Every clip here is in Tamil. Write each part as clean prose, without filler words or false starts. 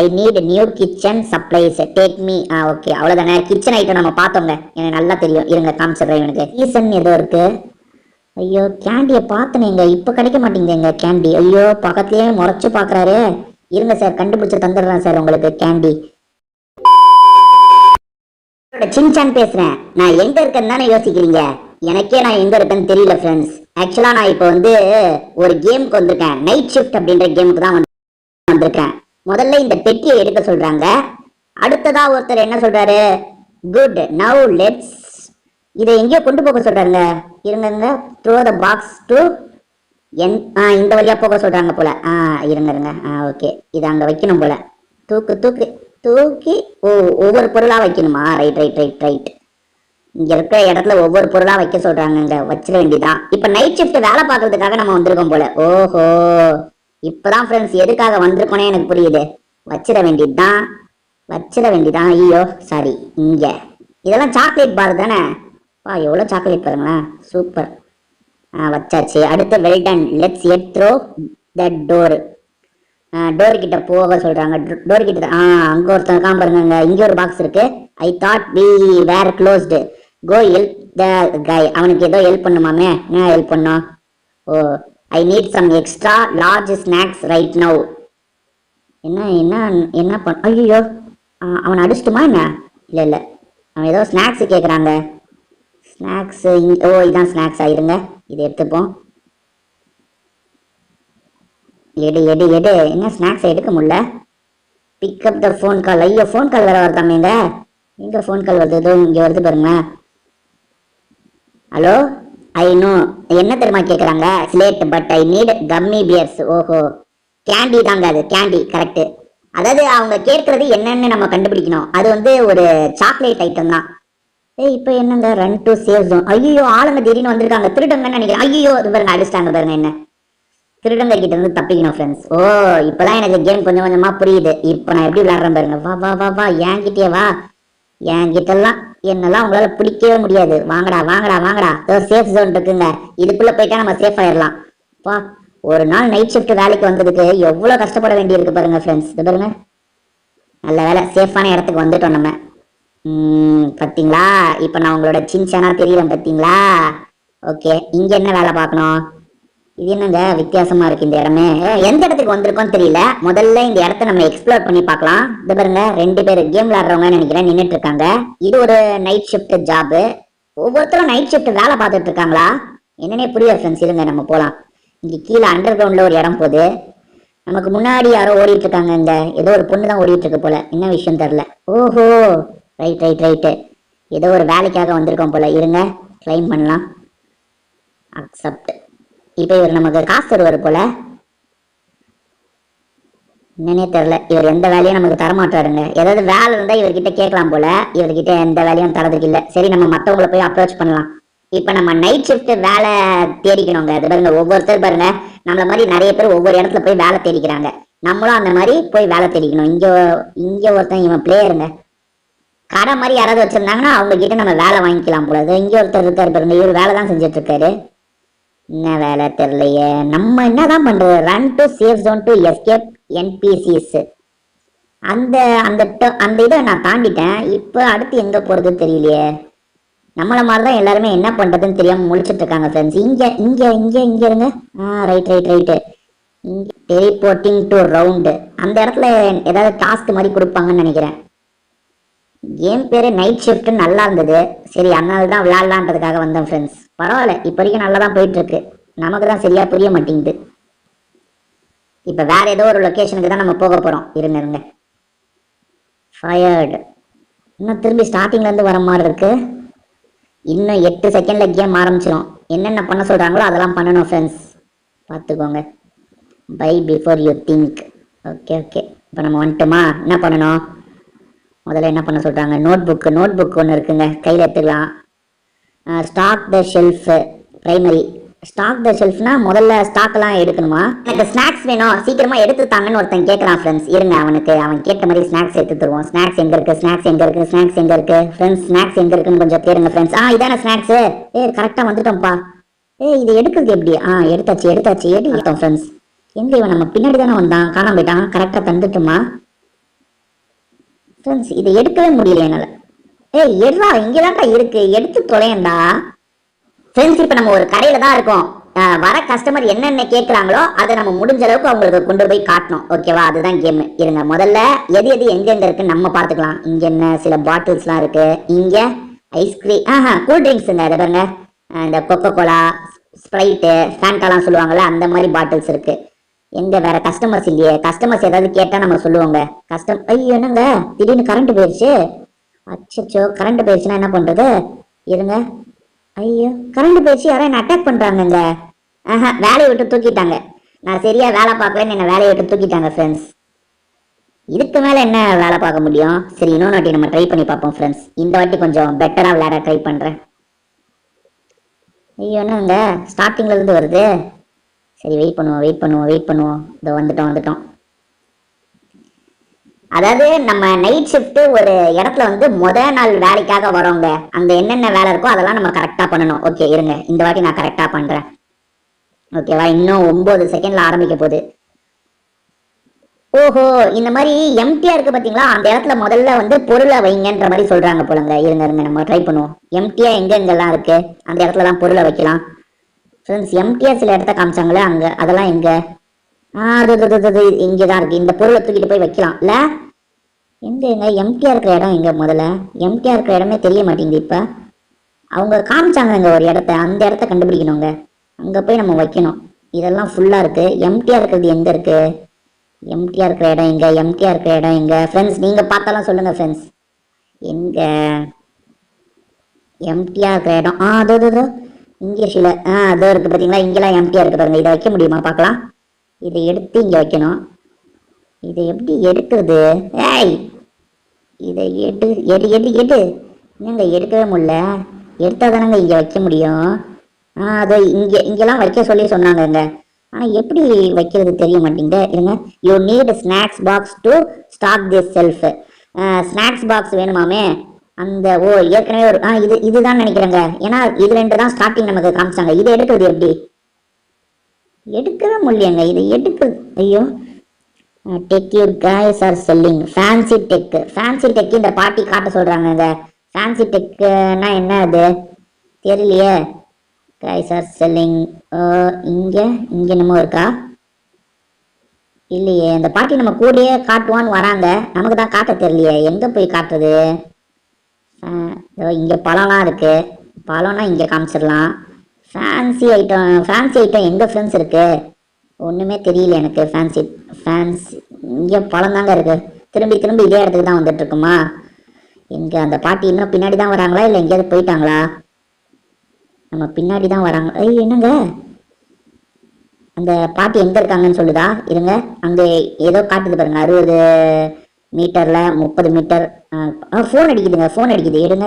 I need new kitchen supplies take me. Okay அவ்வளோதானே. கிச்சன் ஐட்டம் நம்ம பார்த்தோங்க, எனக்கு நல்லா தெரியும். இருங்க காமிச்சிடுறேன். இவனுக்கு சீசன் ஏதோ இருக்கு. ஐயோ கேண்டியை பார்த்தனேங்க, இப்போ கிடைக்க மாட்டேங்குதுங்க கேண்டி. ஐயோ பக்கத்துலேயே முறைச்சு பார்க்குறாரு. இருங்க சார், கண்டுபிடிச்சு தந்துடுறேன் சார் உங்களுக்கு கேண்டி. சின்சான் பேசுறேன். நான் எங்க இருக்கேன்னு தானே யோசிக்கிறீங்க. எனக்கே நான் எங்க இருக்கேன்னு தெரியல ஃப்ரெண்ட்ஸ். ஆக்சுவலா நான் இப்போ வந்து ஒரு கேமுக்கு வந்திருக்கேன். நைட் ஷிஃப்ட் அப்படின்ற கேமுக்கு தான் வந்திருக்கேன். முதல்ல இந்த பெட்டியை எடுக்க சொல்றாங்க. அடுத்ததா ஒருத்தர் என்ன சொல்றாரு, குட் நவ் லெட்ஸ், இதை எங்கேயோ கொண்டு போக சொல்றாங்க. இருங்க, த்ரோ த பாக்ஸ் டு இந்த வழியா போக சொல்றாங்க போல. இருங்க. ஓகே, இதை அங்க வைக்கணும் போல. தூக்கி ஒவ்வொரு பொருளா வைக்கணுமா? ரைட். இங்க இருக்கிற இடத்துல ஒவ்வொரு பொருளா வைக்க சொல்றாங்க. வச்சிட வேண்டியதான். இப்ப நைட் ஷிஃப்ட் வேலை பார்க்கறதுக்காக நம்ம வந்திருக்கோம் போல. ஓஹோ, இப்பதான் ஃப்ரெண்ட்ஸ் எதுக்காக வந்திருக்கோனே எனக்கு புரியுது. வச்சிட வேண்டியதான். ஐயோ சாரி. இங்க இதெல்லாம் சாக்லேட் பார் தானே? எவ்வளவு சாக்லேட் பாருங்களேன், சூப்பர். வச்சாச்சு. அடுத்து well done, let's head through the door. Door கிட்ட போக சொல்றாங்க. டோர் கிட்ட அங்க ஒருத்தன் பாருங்க. இங்க ஒரு பாக்ஸ் இருக்கு. I thought we were closed, go help the guy. அவனுக்கு ஏதோ ஹெல்ப் பண்ணுமாமே. என்ன ஹெல்ப் பண்ணும்? Oh, I need some extra large snacks right now. என்ன பண்ண? ஐயோ, அவன் அடிச்சிட்டுமா என்ன? இல்ல அவன் ஏதோ ஸ்நாக்ஸ் கேக்குறாங்க. ஸ்நாக்ஸ், ஓ இதான் ஸ்நாக்ஸ். ஆயிருங்க, இதை எடுத்துப்போம். எடு. என்ன ஸ்நாக்ஸ் எடுக்க முடியல? Pick up the phone call. ஐயோ ஃபோன் கால் வேற வருதாமேங்க. எங்க ஃபோன் கால் வருது? ஏதோ இங்க வருது பாருங்க. Hello, I know. என்ன தெரியுமா கேக்குறாங்க? ஸ்லேட் பட் ஐ நீட் கம்மி பியர்ஸ். ஓஹோ, கேண்டி தாங்க அது. Candy correct. அதாவது அவங்க கேட்கறது என்னன்னு நம்ம கண்டுபிடிக்கணும். அது வந்து ஒரு சாக்லேட் ஐட்டம் தான். இப்போ என்னங்க, ரன் டு சேவ் ஜோன். ஐயோ ஆளுங்க திடீர்னு வந்திருக்காங்க. திருடங்கன்னு நினைக்கிறேன். ஐயோ இது பாருங்க, அடிச்சிட்டாங்க பாருங்க. என்ன திருடங்க கிட்ட இருந்து தப்பிக்கணும் ஃப்ரெண்ட்ஸ். ஓ, இப்பதான் எனக்கு கேம் கொஞ்சம் கொஞ்சமா புரியுது. இப்போ நான் எப்படி விளையாடுறேன் பாருங்க. வா என்கிட்டயே வா. என்கிட்ட எல்லாம் என்னெல்லாம் உங்களால பிடிக்கவே முடியாது. வாங்கடா. சேஃப் ஜோன் இருக்குங்க, இதுக்குள்ள போயிட்டா நம்ம சேஃப் ஆயிடலாம். பா, ஒரு நாள் நைட் ஷிஃப்ட் வேலைக்கு வந்ததுக்கு எவ்வளவு கஷ்டப்பட வேண்டி இருக்கு பாருங்க ஃப்ரெண்ட்ஸ். இது பாருங்க, நல்ல வேலை சேஃபான இடத்துக்கு வந்துட்டோம் நம்ம. பார்த்தீங்களா, இப்போ நான் உங்களோட சின்சானா தெரியல பார்த்தீங்களா? ஓகே, இங்க என்ன வேலை பார்க்கணும்? இது என்னங்க வித்தியாசமா இருக்கு இந்த இடமே. எந்த இடத்துக்கு வந்திருக்கோம்னு தெரியல. முதல்ல இந்த இடத்த நம்ம எக்ஸ்ப்ளோர் பண்ணி பார்க்கலாம். இது பாருங்க, 2 பேர் கேம் விளையாடுறவங்க நினைக்கிறேன் நின்றுட்டு இருக்காங்க. இது ஒரு நைட் ஷிஃப்ட் ஜாப். ஒவ்வொருத்தரும் நைட் ஷிஃப்ட் வேலை பார்த்துட்டு இருக்காங்களா என்னன்னே புரியல ஃப்ரெண்ட்ஸ். இருங்க நம்ம போலாம். இங்க கீழே அண்டர் கிரவுண்ட்ல ஒரு இடம் போகுது. நமக்கு முன்னாடி யாரோ ஓடிட்டு இருக்காங்க. இங்க ஏதோ ஒரு பொண்ணு தான் ஓடிட்டு இருக்கு போல. என்ன விஷயம் தெரியல. ஓஹோ, ரைட். ஏதோ ஒரு வேலைக்காக வந்திருக்கோம் போல. இருங்க கிளைம் பண்ணலாம். அக்செப்ட். இப்ப இவர் நமக்கு காசு தருவார் போல. என்னன்னே தெரியல, இவர் எந்த வேலையும் நமக்கு தரமாட்டாருங்க. ஏதாவது வேலை இருந்தா இவர்கிட்ட கேட்கலாம் போல. இவர்கிட்ட எந்த வேலையும் தரதுக்கு இல்லை. சரி, நம்ம மற்றவங்களை போய் அப்ரோச் பண்ணலாம். இப்ப நம்ம நைட் ஷிஃப்ட் வேலை தேடிக்கணுங்க. அது பாருங்க, ஒவ்வொருத்தர் பாருங்க நம்மள மாதிரி நிறைய பேர் ஒவ்வொரு இடத்துல போய் வேலை தேடிக்கிறாங்க. நம்மளும் அந்த மாதிரி போய் வேலை தேடிக்கணும். இங்க ஒருத்தன் இவன் பிளேயருங்க. கடை மாதிரி யாராவது வச்சிருந்தாங்கன்னா அவங்க கிட்ட நம்ம வேலை வாங்கிக்கலாம் போல. இங்க ஒருத்தர் இருக்காரு பாருங்க, இவர் வேலை தான் செஞ்சுட்டு இருக்காரு. என்ன வேலை தெரியலையே. நம்ம என்னதான் பண்றது? Run to safe zone to escape NPCs. அந்த இதை நான் தாண்டிட்டேன். இப்போ அடுத்து எங்க போறதுன்னு தெரியலையே. நம்மள மாதிரிதான் எல்லாருமே என்ன பண்றதுன்னு தெரியாம முழிச்சிட்டு இருக்காங்க ஃப்ரெண்ட்ஸ். இங்க இருங்க. ரைட். Teleporting to round. அந்த இடத்துல ஏதாவது டாஸ்க் மாதிரி கொடுப்பாங்கன்னு நினைக்கிறேன். கேம் பேரு நைட் ஷிஃப்ட் நல்லா இருந்தது. சரி, அதனால தான் விளையாடலான்றதுக்காக வந்தேன் ஃப்ரெண்ட்ஸ். பரவாயில்ல, இப்போ வரைக்கும் நல்லா தான் போயிட்டு இருக்கு. நமக்கு தான் சரியா புரிய மாட்டேங்குது. இப்போ வேற ஏதோ ஒரு லொக்கேஷனுக்கு தான் நம்ம போக போறோம். இருங்க. ஃபயர்டு. இன்னும் திரும்பி ஸ்டார்டிங்ல இருந்து வர மாதிரி இருக்கு. இன்னும் 8 செகண்ட்ல கேம் ஆரம்பிச்சிடும். என்னென்ன பண்ண சொல்றாங்களோ அதெல்லாம் பண்ணணும் ஃப்ரெண்ட்ஸ். பார்த்துக்கோங்க. Bye before you think. Okay. இப்போ நம்ம வந்துட்டோமா? என்ன பண்ணணும்? முதல்ல என்ன பண்ண சொல்றாங்க? நோட் புக் ஒன்று இருக்குங்க, கையில் எடுத்துக்கலாம். Stock the shelf. Primary stock the ஷெல்ஃப்னா முதல்ல ஸ்டாக்லாம் எடுக்கணுமா? எனக்கு ஸ்நாக்ஸ் வேணும், சீக்கிரமா எடுத்து தாங்கன்னு ஒருத்தன் கேட்கறான் ஃப்ரெண்ட்ஸ். இருங்க, அவன் கேட்ட மாதிரி ஸ்நாக்ஸ் எடுத்து தருவோம். ஸ்நாக்ஸ் எங்க இருக்கு ஃப்ரெண்ட்ஸ்? ஸ்நாக்ஸ் எங்க இருக்குன்னு கொஞ்சம் தேடுங்க ஃப்ரெண்ட்ஸ். இதான ஸ்நாக்ஸ். கரெக்டா வந்துட்டோம்ப்பா. இது எடுக்கிறது எப்படி? எடுத்தாச்சு எடுத்தோம் ஃப்ரெண்ட்ஸ். எங்க இவன் நம்ம பின்னாடி தானே வந்தான், காணாம போயிட்டான். கரெக்டா தந்துட்டுமா? ஃப்ரெண்ட்ஸ் இதை எடுக்கவே முடியல என்னால. ஏய் எடுறா, இங்கதான்டா இருக்கு, எடுத்து தொலையண்டா. ஃப்ரெண்ட்ஸ் இப்போ நம்ம ஒரு கடையில தான் இருக்கோம். வர கஸ்டமர் என்னென்ன கேட்குறாங்களோ அதை நம்ம முடிஞ்ச அளவுக்கு அவங்களுக்கு கொண்டு போய் காட்டணும். ஓகேவா? அதுதான் கேம். இருங்க, முதல்ல எது எது எங்கெங்க இருக்குன்னு நம்ம பார்த்துக்கலாம். இங்க என்ன சில பாட்டில்ஸ்லாம் இருக்கு. இங்க ஐஸ்கிரீம், கூல் ட்ரிங்க்ஸுங்க. அதை பாருங்க, இந்த கொக்கோ கோலா, ஸ்ப்ரைட்டு, ஃபேண்டாலாம் சொல்லுவாங்கல்ல, அந்த மாதிரி பாட்டில்ஸ் இருக்கு. எங்க வேற கஸ்டமர்ஸ் இல்லையே? கஸ்டமர்ஸ் ஏதாவது கேட்டா நம்ம சொல்லுவோங்க. ஐயோ என்னங்க திடீர்னு கரண்ட் போயிடுச்சு. அச்சோ, கரண்ட் போயிடுச்சுன்னா என்ன பண்றது? இருங்க. ஐயோ கரண்ட் போயிடுச்சு, யாரும் என்ன அட்டாக் பண்றாங்கங்க. வேலையை விட்டு தூக்கிட்டாங்க. நான் சரியா வேலை பார்க்கலன்னு என்ன வேலையை விட்டு தூக்கிட்டாங்க ஃப்ரெண்ட்ஸ். இதுக்கு மேல என்ன வேலை பார்க்க முடியும்? சரி, இன்னொன்று வாட்டி நம்ம ட்ரை பண்ணி பார்ப்போம் ஃப்ரெண்ட்ஸ். இந்த வாட்டி கொஞ்சம் பெட்டரா விளையாட ட்ரை பண்றேன். ஐயோ என்னங்க ஸ்டார்டிங்ல இருந்து வருது. சரி, வெயிட் பண்ணுவோம். இதோ வந்துட்டோம். அதாவது நம்ம நைட் ஷிஃப்ட் ஒரு இடத்துல வந்து நாள் வேலைக்காக வரோங்க. அங்க என்னென்ன வேலை இருக்கோ அதெல்லாம் நம்ம கரெக்டா பண்ணணும். ஓகே இருங்க, இந்த வாட்டி நான் கரெக்டா பண்றேன். ஓகேவா? இன்னும் 9 செகண்ட்ல ஆரம்பிக்க போகுது. ஓஹோ, இந்த மாதிரி எம்டியா இருக்கு பாத்தீங்களா? அந்த இடத்துல முதல்ல வந்து பொருளை வைங்கன்ற மாதிரி சொல்றாங்க போலங்க. இருங்க நம்ம ட்ரை பண்ணுவோம். எம்டியா எங்கெல்லாம் இருக்கு அந்த இடத்துல தான் பொருளை வைக்கலாம். ஃப்ரெண்ட்ஸ் எம்டியா சில இடத்த காமிச்சாங்களே, அங்க அதெல்லாம் எங்க? இங்கதான் இருக்கு. இந்த பொருளை தூக்கிட்டு போய் வைக்கலாம் இல்ல? எங்க எம்டியா இருக்கிற இடம் எங்க? முதல்ல எம்டியா இருக்கிற இடமே தெரிய மாட்டேங்குது. இப்ப அவங்க காமிச்சாங்க ஒரு இடத்த, அந்த இடத்த கண்டுபிடிக்கணுங்க. அங்க போய் நம்ம வைக்கணும். இதெல்லாம் ஃபுல்லா இருக்கு. எம்டியா இருக்கிறது எங்க இருக்கு? எம்டியா இருக்கிற இடம் எங்க? ஃப்ரெண்ட்ஸ் நீங்க பார்த்தாலும் சொல்லுங்க ஃப்ரெண்ட்ஸ். எங்க எம்டியா இருக்கிற இடம்? அதோ இங்கிலீஷ்ல அதோ இருக்கு பாத்தீங்களா? இங்கெல்லாம் எம்டியா இருக்கு பாருங்க. இதை வைக்க முடியுமா பார்க்கலாம். இதை எடுத்து இங்க வைக்கணும். இதை எப்படி எடுக்கிறது? ஏய் இதை எடு. என்னங்க எடுக்கவே முடியல. எடுத்தா தானங்க இங்க வைக்க முடியும். அதோ இங்கெல்லாம் வைக்க சொல்லி சொன்னாங்க. ஆனா எப்படி வைக்கிறது தெரிய மாட்டேங்குது. இருங்க. You need snacks box to stock this shelf. Snacks box வேணுமாமே. அந்த ஏற்கனவே ஒரு இதுதான் நினைக்கிறேங்க. ஏன்னா இது 2 தான் ஸ்டார்டிங் நமக்கு காமிச்சாங்க. இதை எடுக்கிறது எப்படி? எடுக்கவே முடியங்க. இதை எடுக்கிறது. ஐயோ, deck your guys are selling fancy deck. இந்த பாட்டி காட்ட சொல்றாங்க. ஃபேன்சி டெக்னா என்ன அது தெரியலையே. Guys are selling. இங்க என்னமோ இருக்கா? இல்லையே. இந்த பாட்டி நம்ம கூடயே காட்டுவான்னு வராங்க. நமக்கு தான் காட்ட தெரியலையே. எங்க போய் காட்டுறது? இங்க பழம்லாம் இருக்கு. பழம்னா இங்க காமிச்சிடலாம். ஃபேன்சி ஐட்டம் எங்க ஃப்ரெண்ட்ஸ் இருக்கு? ஒண்ணுமே தெரியல எனக்கு. ஃபேன்சி இங்க பழம் தாங்க இருக்கு. திரும்பி இதே இடத்துக்கு தான் வந்துட்டு இருக்குமா? எங்க அந்த பாட்டி இன்னும் பின்னாடி தான் வராங்களா இல்ல எங்கேயாவது போயிட்டாங்களா? நம்ம பின்னாடி தான் வராங்க. என்னங்க அந்த பாட்டி எங்க இருக்காங்கன்னு சொல்லுதா? இருங்க, அங்க ஏதோ காட்டுது பாருங்க. 60 மீட்டர்ல 30 மீட்டர். போன் அடிக்குது. எடுங்க.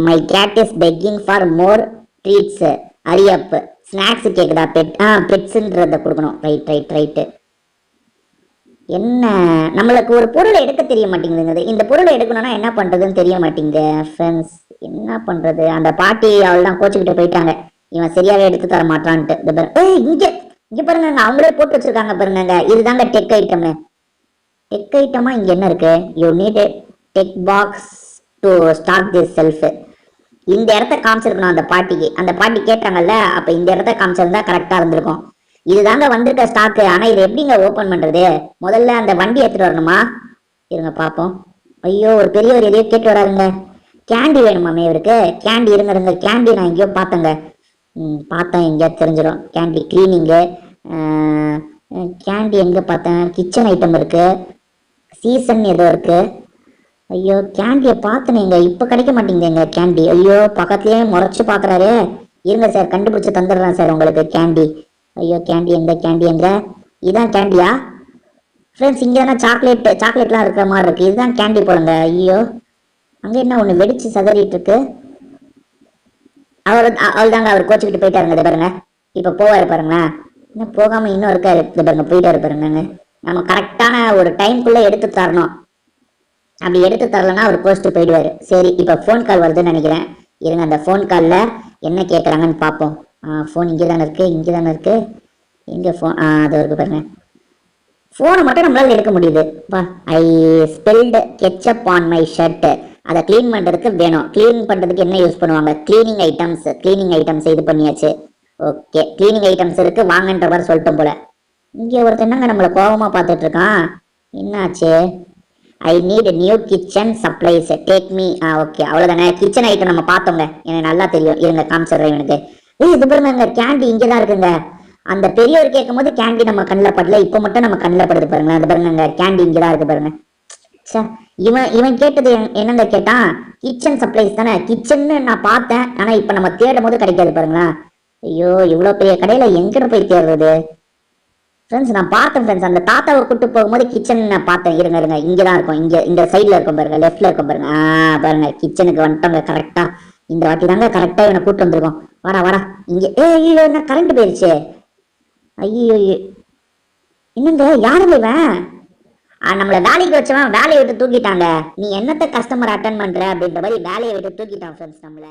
My cat is begging for more treats. அரியப் ஸ்நாக்ஸ் கேக்குதா? பெட்ஸ்ன்றத கொடுக்கணும். ரைட்டு. என்ன நம்மளுக்கு ஒரு பொருளை எடுக்க தெரிய மாட்டேங்குதுங்க. இந்த பொருளை எடுக்கணும்னா என்ன பண்றதுன்னு தெரிய மாட்டேங்குது ஃப்ரெண்ட்ஸ். என்ன பண்றது? அந்த பாட்டி அவள் தான் கோச்சுக்கிட்டு போயிட்டாங்க. இவன் சரியாவே எடுத்து தர மாட்டான்ட்டு. இங்க பாருங்க, அவங்களே போட்டு வச்சிருக்காங்க பாருங்க. இதுதாங்க டெக் ஐட்டமா? இங்க என்ன இருக்கு? You need tech box to start this self. இந்த இடத்த காமிச்சிருக்கணும் அந்த பாட்டிக்கு. அந்த பாட்டி கேட்டாங்கல்ல, அப்ப இந்த இடத்த காமிச்சிருந்தா கரெக்டா இருந்திருக்கும். இதுதாங்க வந்திருக்க ஸ்டாக்கு. ஆனா இதை எப்படிங்க ஓபன் பண்றது? முதல்ல அந்த வண்டி எடுத்துட்டு வரணுமா? இருங்க பாப்போம். ஐயோ, ஒரு பெரியவர் எதையோ கேட்டு வராருங்க. கேண்டி வேணுமாமே இவருக்கு. கேண்டி இருங்க. கேண்டி நான் எங்கேயோ பார்த்தேங்க. பார்த்தேன், எங்கேயா தெரிஞ்சிடும். Candy cleaning. கேண்டி எங்க பார்த்தேன்? கிச்சன் ஐட்டம் இருக்கு. சீசன் ஏதோ இருக்கு. ஐயோ, கேண்டியை பார்த்தனேங்க. இப்ப கிடைக்க மாட்டேங்குதுங்க கேண்டி. ஐயோ, பக்கத்துலயே முறைச்சு பாக்குறாரு. இருங்க சார், கண்டுபிடிச்சு தந்துடுறேன் சார் உங்களுக்கு கேண்டி. ஐயோ, கேண்டி எங்க? இதான் கேண்டியா? ஃப்ரெண்ட்ஸ் இங்க தானே சாக்லேட்லாம் இருக்கிற மாதிரி இருக்கு. இதுதான் கேண்டி போலங்க. ஐயோ, அங்க என்ன ஒண்ணு வெடிச்சு சதறிட்டு இருக்கு. அவள் தாங்க, அவர் கோச்சுக்கிட்டு போயிட்டாருங்க. இது பாருங்க, இப்ப போவாரு பாருங்களேன். இன்னும் போகாம இன்னும் இருக்காரு. இது பாருங்க, போயிட்டாரு பாருங்க. நம்ம கரெக்டான ஒரு டைம்குள்ள எடுத்து தரணும். அப்படி எடுத்து தரலன்னா அவர் போஸ்ட் போயிடுவாரு. சரி, இப்ப போன் கால் வருதுன்னு நினைக்கிறேன். இருங்க, அந்த போன் கால்ல என்ன கேட்கறாங்கன்னு பார்ப்போம். போன் இங்கே தானே இருக்கு. எங்க போன்? அது இருக்கு பாருங்க. போனை மட்டும் நம்மளால எடுக்க முடியுது. ஐ spelled ketchup on my shirt. அதை கிளீன் பண்றதுக்கு வேணும். கிளீன் பண்றதுக்கு என்ன யூஸ் பண்ணுவாங்க? Cleaning items. கிளீனிங் ஐட்டம்ஸ் இது பண்ணியாச்சு. ஓகே, கிளீனிங் ஐட்டம்ஸ் இருக்கு வாங்கன்ற மாதிரி சொல்லிட்டோம் போல. இங்க ஒருத்தர் என்னங்க நம்மள கோபமா பார்த்துட்டு இருக்கான். என்னாச்சு? I need new kitchen supplies take me. Okay, அவ்வளவுதானே. கிச்சன் ஐட்டம் நம்ம பார்த்தோங்க, எனக்கு நல்லா தெரியும். இருங்க காமிச்சிடுறேன் எனக்கு. இது பாருங்க, கேண்டி இங்கதான் இருக்குங்க. அந்த பெரியவர் கேட்கும் போது கேண்டி நம்ம கண்ணில் படல, இப்ப மட்டும் நம்ம கண்ணில் படுது பாருங்க. அது பாருங்க, கேண்டி இங்கதான் இருக்கு பாருங்க. இவன் கேட்டது என்னங்க கேட்டான்? கிச்சன் சப்ளைஸ் தானே. கிச்சன்னு நான் பார்த்தேன், ஆனா இப்ப நம்ம தேடும் போது கிடைக்காது பாருங்களேன். ஐயோ, இவ்வளவு பெரிய கடையில எங்கிட்ட போய் தேடுறது? ஃப்ரெண்ட்ஸ், நான் பார்த்தேன் ஃப்ரெண்ட்ஸ், அந்த தாத்தாவை கூட்டு போகும்போது கிச்சன் நான் பார்த்தேன். இருங்க, இங்கதான் இருக்கும். இந்த சைட்ல இருக்கும் பாருங்க, லெஃப்ட்ல இருக்கும் பாருங்க. பாருங்க, கிச்சனுக்கு வந்துட்டோங்க கரெக்டா. இந்த வாட்டி தாங்க கரெக்டா இவனை கூட்டு வந்திருக்கோம். வரா இங்க. ஐயோ, என்ன கரண்ட் போயிருச்சு. ஐயோ, என்னங்க யாருங்க இவன்? நம்மள வேலைக்கு வச்சவன் வேலையை விட்டு தூக்கிட்டாங்க. நீ என்னத்த கஸ்டமர் அட்டன் பண்ற அப்படின்ற மாதிரி வேலையை விட்டு தூக்கிட்டான் ஃப்ரெண்ட்ஸ் நம்மள.